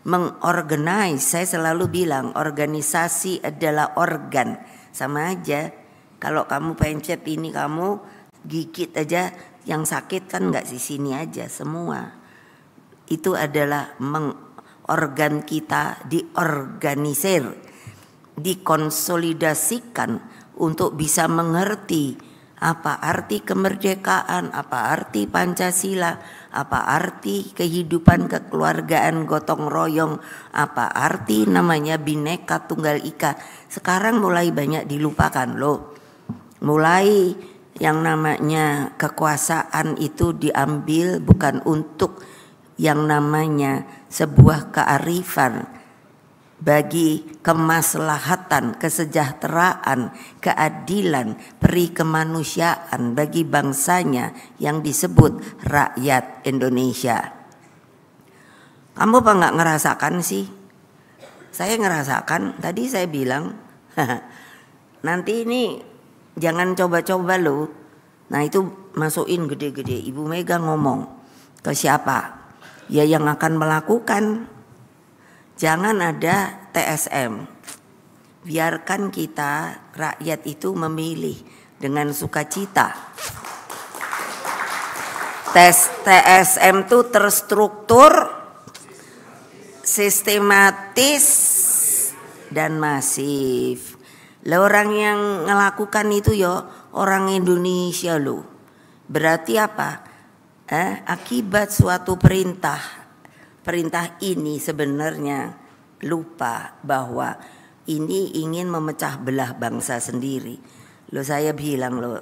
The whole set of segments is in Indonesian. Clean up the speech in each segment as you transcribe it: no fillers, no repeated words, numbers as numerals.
mengorganize. Saya selalu bilang organisasi adalah organ, sama aja. Kalau kamu pencet ini, kamu gigit aja, yang sakit kan nggak di sini aja, semua. Itu adalah organ kita diorganisir, dikonsolidasikan untuk bisa mengerti apa arti kemerdekaan, apa arti Pancasila, apa arti kehidupan kekeluargaan gotong royong, apa arti namanya Bhinneka Tunggal Ika. Sekarang mulai banyak dilupakan loh. Mulai yang namanya kekuasaan itu diambil bukan untuk yang namanya sebuah kearifan bagi kemaslahatan, kesejahteraan, keadilan, peri kemanusiaan bagi bangsanya yang disebut rakyat Indonesia. Kamu apa nggak ngerasakan sih? Saya ngerasakan. Tadi saya bilang nanti ini jangan coba-coba loh. Nah itu masukin gede-gede. Ibu Mega ngomong ke siapa? Ya yang akan melakukan. Jangan ada TSM. Biarkan kita rakyat itu memilih dengan sukacita. TSM itu terstruktur, sistematis, dan masif. Lah orang yang melakukan itu ya orang Indonesia loh. Berarti apa? Akibat suatu perintah ini sebenarnya lupa bahwa ini ingin memecah belah bangsa sendiri. Loh saya bilang loh,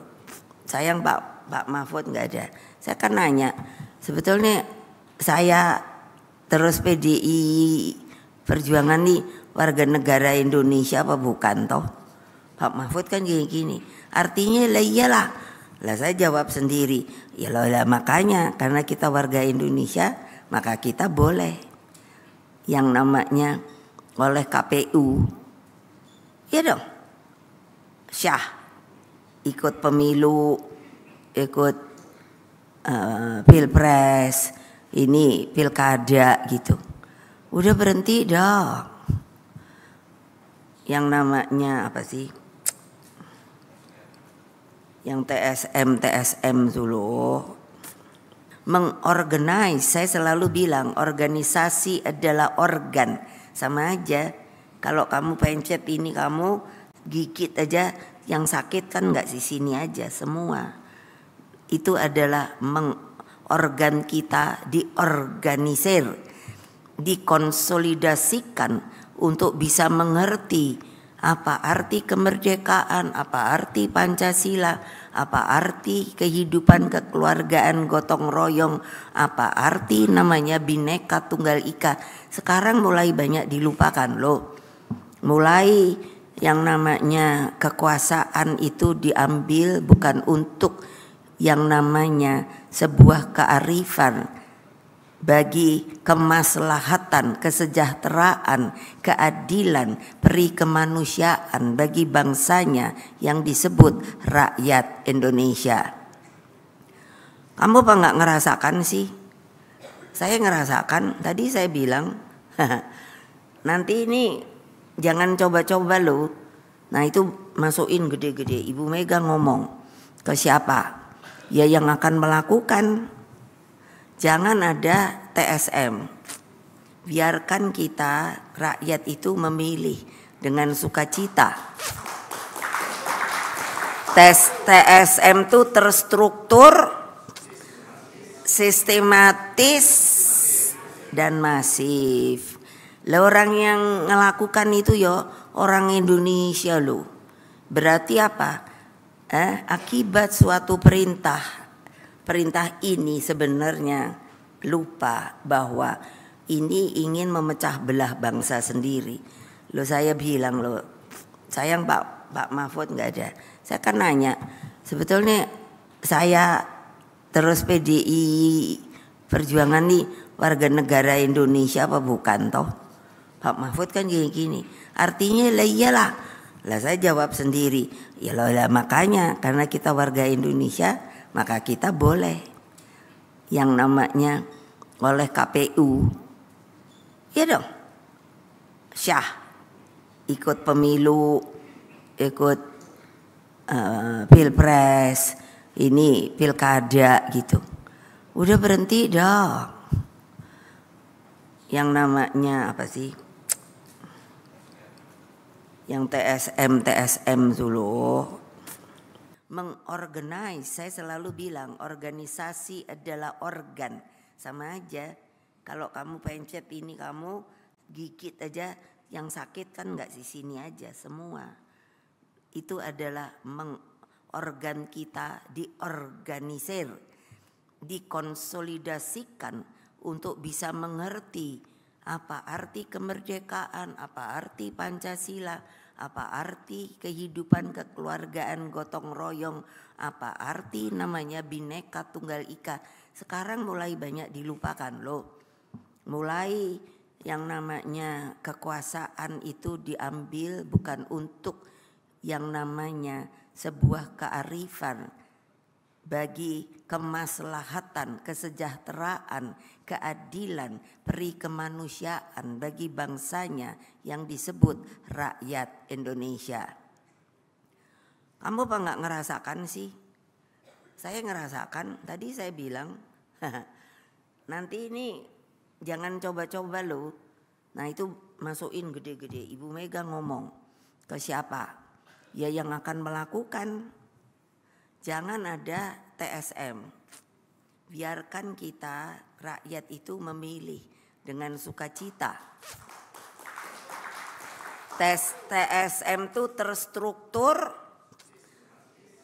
sayang Pak Mahfud nggak ada. Saya kan nanya, sebetulnya saya terus PDI Perjuangan nih warga negara Indonesia apa bukan toh? Pak Mahfud kan gini-gini. Artinya lah iyalah. Lah saya jawab sendiri, ya lah makanya karena kita warga Indonesia maka kita boleh yang namanya oleh KPU, ya dong, syah ikut pemilu, ikut pilpres, ini pilkada gitu. Udah berhenti dong. Yang namanya apa sih? Yang TSM dulu. Mengorganize, saya selalu bilang organisasi adalah organ, sama aja. Kalau kamu pencet ini, kamu gigit aja, yang sakit kan nggak di sini aja, semua. Itu adalah organ kita diorganisir, dikonsolidasikan untuk bisa mengerti apa arti kemerdekaan, apa arti Pancasila, apa arti kehidupan kekeluargaan gotong royong, apa arti namanya Bhinneka Tunggal Ika. Sekarang mulai banyak dilupakan loh. Mulai yang namanya kekuasaan itu diambil bukan untuk yang namanya sebuah kearifan bagi kemaslahatan, kesejahteraan, keadilan, peri kemanusiaan bagi bangsanya yang disebut rakyat Indonesia. Kamu apa nggak ngerasakan sih? Saya ngerasakan. Tadi saya bilang nanti ini jangan coba-coba loh. Nah itu masukin gede-gede. Ibu Mega ngomong ke siapa? Ya yang akan melakukan. Jangan ada TSM. Biarkan kita rakyat itu memilih dengan sukacita. TSM itu terstruktur, sistematis, dan masif. Lah orang yang melakukan itu ya orang Indonesia loh. Berarti apa? Akibat suatu perintah ini sebenarnya lupa bahwa ini ingin memecah belah bangsa sendiri. Loh saya bilang loh, sayang Pak Mahfud nggak ada. Saya kan nanya, sebetulnya saya terus PDI Perjuangan nih warga negara Indonesia apa bukan toh? Pak Mahfud kan gini-gini. Artinya lah iyalah. Lah saya jawab sendiri, ya lah makanya karena kita warga Indonesia maka kita boleh yang namanya oleh KPU, Ya dong, syah, ikut pemilu, ikut pilpres, ini pilkada gitu. Udah berhenti dong. Yang namanya apa sih? Yang TSM dulu. Mengorganize, saya selalu bilang organisasi adalah organ. Sama aja, kalau kamu pencet ini kamu gigit aja, yang sakit kan nggak di sini aja semua. Itu adalah organ kita diorganisir, dikonsolidasikan untuk bisa mengerti apa arti kemerdekaan, apa arti Pancasila, apa arti kehidupan kekeluargaan gotong royong, apa arti namanya Bhinneka Tunggal Ika. Sekarang mulai banyak dilupakan loh. Mulai yang namanya kekuasaan itu diambil bukan untuk yang namanya sebuah kearifan bagi kemaslahatan, kesejahteraan, keadilan, peri kemanusiaan bagi bangsanya yang disebut rakyat Indonesia. Kamu apa nggak ngerasakan sih? Saya ngerasakan, tadi saya bilang nanti ini jangan coba-coba loh. Nah itu masukin gede-gede. Ibu Mega ngomong ke siapa? Ya yang akan melakukan. Jangan ada TSM. Biarkan kita rakyat itu memilih dengan sukacita. TSM itu terstruktur,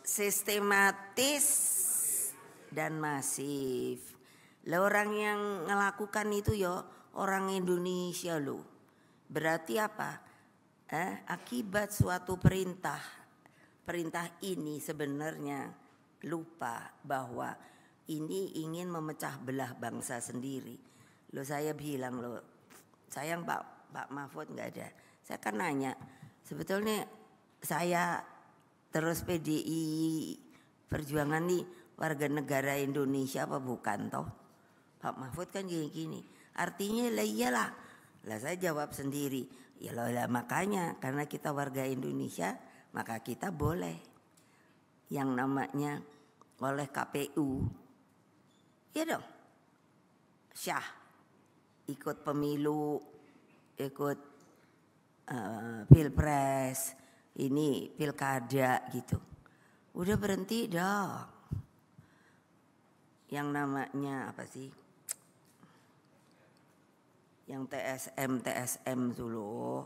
sistematis dan masif. Lah orang yang melakukan itu ya orang Indonesia loh. Berarti apa? Akibat suatu perintah ini sebenarnya lupa bahwa ini ingin memecah belah bangsa sendiri. Loh saya bilang loh, sayang Pak Mahfud nggak ada. Saya kan nanya, sebetulnya saya terus PDI Perjuangan nih warga negara Indonesia apa bukan toh? Pak Mahfud kan gini-gini. Artinya lah iyalah. Lah saya jawab sendiri, ya lah makanya karena kita warga Indonesia maka kita boleh yang namanya oleh KPU, ya dong, syah, ikut pemilu, ikut pilpres, ini pilkada gitu. Udah berhenti dong. Yang namanya apa sih? Yang TSM dulu.